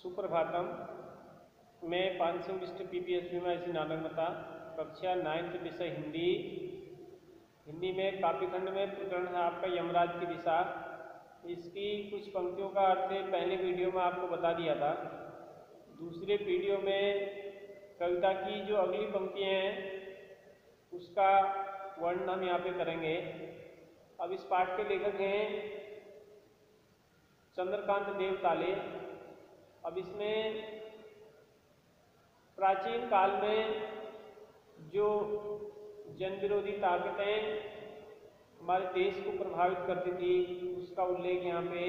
सुप्रभातम। मैं पानसिंह बिष्ट PPSB में ऐसी नानकमता कक्षा 9th विषय हिंदी। हिंदी में काव्य खंड में प्रकरण है आपका यमराज की दिशा। इसकी कुछ पंक्तियों का अर्थ पहले वीडियो में आपको बता दिया था। दूसरे वीडियो में कविता की जो अगली पंक्तियाँ हैं उसका वर्णन हम यहाँ पे करेंगे। अब इस पाठ के लेखक हैं चंद्रकांत देवताले। अब इसमें प्राचीन काल में जो जन विरोधी ताकतें हमारे देश को प्रभावित करती थी उसका उल्लेख यहाँ पे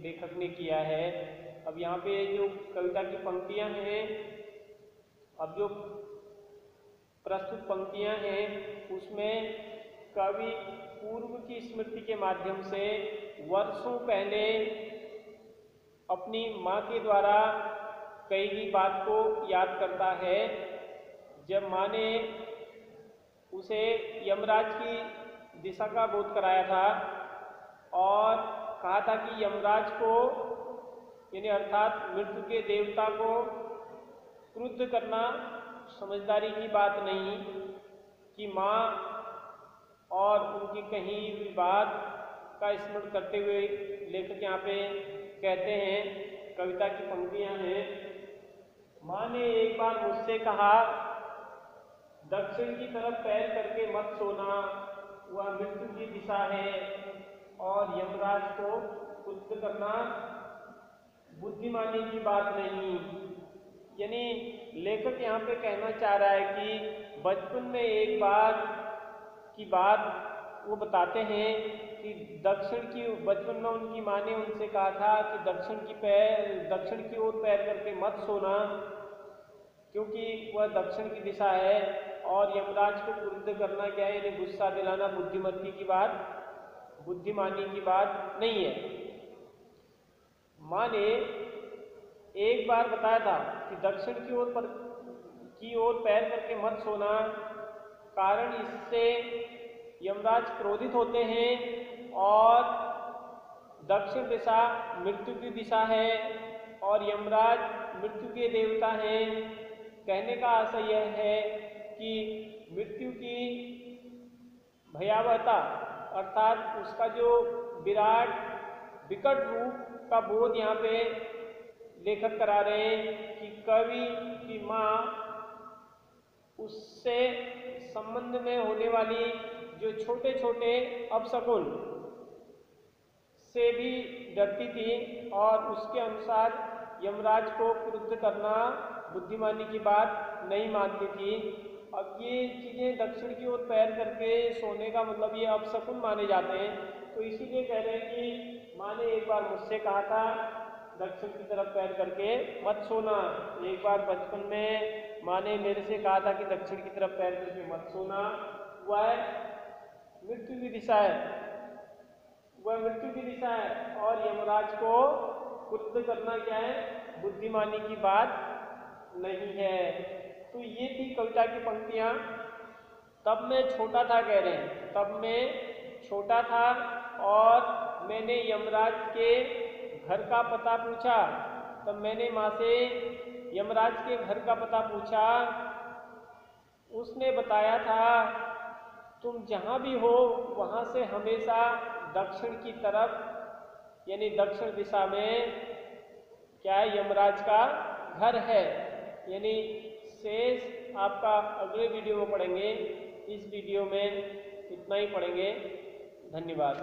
लेखक ने किया है। अब यहाँ पे जो कविता की पंक्तियाँ हैं, अब जो प्रस्तुत पंक्तियाँ हैं उसमें कवि पूर्व की स्मृति के माध्यम से वर्षों पहले अपनी माँ के द्वारा कही गई बात को याद करता है। जब माँ ने उसे यमराज की दिशा का बोध कराया था और कहा था कि यमराज को यानी अर्थात मृत्यु के देवता को क्रुद्ध करना समझदारी की बात नहीं, कि माँ और उनकी कही हुई बात का स्मरण करते हुए लेखक यहाँ पे कहते हैं, कविता की पंक्तियाँ हैं। माँ ने एक बार मुझसे कहा, दक्षिण की तरफ पैर करके मत सोना, वह मृत्यु की दिशा है और यमराज को क्रुद्ध करना बुद्धिमानी की बात नहीं। यानी लेखक यहाँ पे कहना चाह रहा है कि बचपन में एक बार की बात वो बताते हैं कि बचपन में उनकी माँ ने उनसे कहा था कि दक्षिण की ओर पैर करके मत सोना, क्योंकि वह दक्षिण की दिशा है और यमराज को क्रुद्ध करना क्या है, यानी गुस्सा दिलाना बुद्धिमानी की बात नहीं है। माँ ने एक बार बताया था कि दक्षिण की ओर पैर करके मत सोना, कारण इससे यमराज क्रोधित होते हैं और दक्षिण दिशा मृत्यु की दिशा है और यमराज मृत्यु के देवता हैं। कहने का आशय यह है कि मृत्यु की भयावहता अर्थात उसका जो विकट रूप का बोध यहाँ पे लेखक करा रहे हैं कि कवि की माँ उससे संबंध में होने वाली जो छोटे छोटे अपशकुन से भी डरती थी और उसके अनुसार यमराज को क्रुद्ध करना बुद्धिमानी की बात नहीं मानती थी। अब ये चीज़ें दक्षिण की ओर पैर करके सोने का मतलब ये अपशकुन माने जाते हैं, तो इसीलिए कह रहे हैं कि माँ ने एक बार मुझसे कहा था दक्षिण की तरफ पैर करके मत सोना। एक बार बचपन में माँ ने मेरे से कहा था कि दक्षिण की तरफ पैर करके मत सोना, वह मृत्यु की दिशा है और यमराज को क्रुद्ध करना क्या है, बुद्धिमानी की बात नहीं है। तो ये थी कविता की पंक्तियाँ। तब मैं छोटा था, कह रहे हैं, तब मैं छोटा था और मैंने यमराज के घर का पता पूछा। तब मैंने माँ से यमराज के घर का पता पूछा। उसने बताया था तुम जहाँ भी हो वहाँ से हमेशा दक्षिण की तरफ यानी दक्षिण दिशा में क्या है, यमराज का घर है। यानी शेष आपका अगले वीडियो में पढ़ेंगे। इस वीडियो में इतना ही पढ़ेंगे। धन्यवाद।